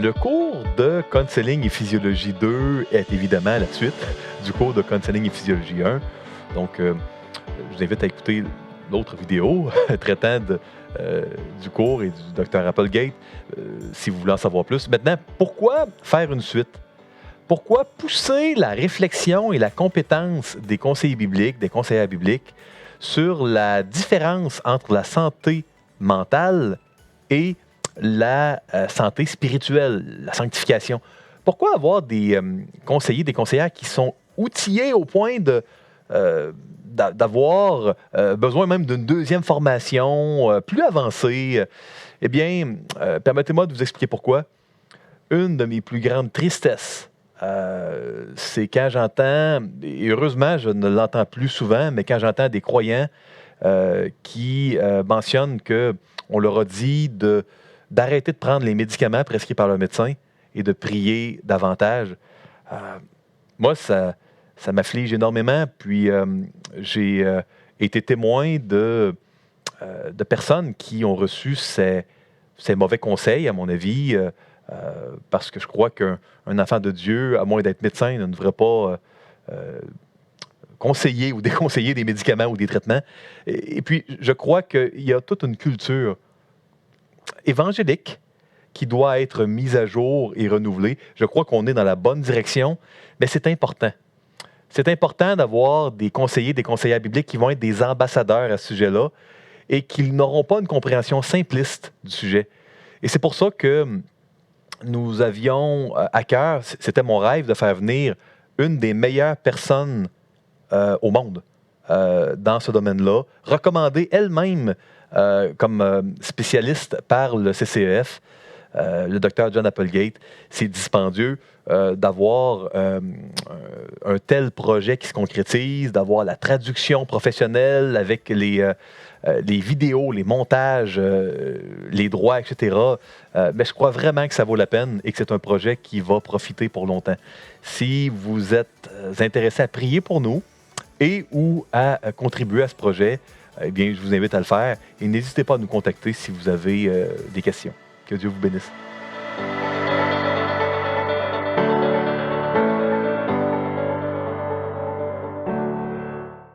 Le cours de Counseling et Physiologie 2 est évidemment la suite du cours de Counseling et Physiologie 1. Donc, je vous invite à écouter l'autre vidéo traitant du cours et du Dr. Applegate si vous voulez en savoir plus. Maintenant, pourquoi faire une suite? Pourquoi pousser la réflexion et la compétence des conseillers bibliques, des conseillères bibliques, sur la différence entre la santé mentale et la santé spirituelle, la sanctification? Pourquoi avoir des conseillers, des conseillères qui sont outillés au point d'avoir besoin même d'une deuxième formation plus avancée? Eh bien, permettez-moi de vous expliquer pourquoi. Une de mes plus grandes tristesses, c'est quand j'entends, et heureusement, je ne l'entends plus souvent, mais quand j'entends des croyants qui mentionnent qu'on leur a dit d'arrêter de prendre les médicaments prescrits par leur médecin et de prier davantage. Moi, ça m'afflige énormément. Puis, j'ai été témoin de personnes qui ont reçu ces mauvais conseils, à mon avis, parce que je crois qu'un enfant de Dieu, à moins d'être médecin, ne devrait pas conseiller ou déconseiller des médicaments ou des traitements. Et puis, je crois qu'il y a toute une culture évangélique qui doit être mise à jour et renouvelée. Je crois qu'on est dans la bonne direction, mais c'est important. C'est important d'avoir des conseillers, des conseillères bibliques qui vont être des ambassadeurs à ce sujet-là et qui n'auront pas une compréhension simpliste du sujet. Et c'est pour ça que nous avions à cœur, c'était mon rêve de faire venir une des meilleures personnes au monde dans ce domaine-là, recommandée elle-même comme spécialiste par le CCEF, le Dr. John Applegate. C'est dispendieux d'avoir un tel projet qui se concrétise, d'avoir la traduction professionnelle avec les vidéos, les montages, les droits, etc. Mais je crois vraiment que ça vaut la peine et que c'est un projet qui va profiter pour longtemps. Si vous êtes intéressé à prier pour nous et ou à contribuer à ce projet, eh bien, je vous invite à le faire et n'hésitez pas à nous contacter si vous avez des questions. Que Dieu vous bénisse.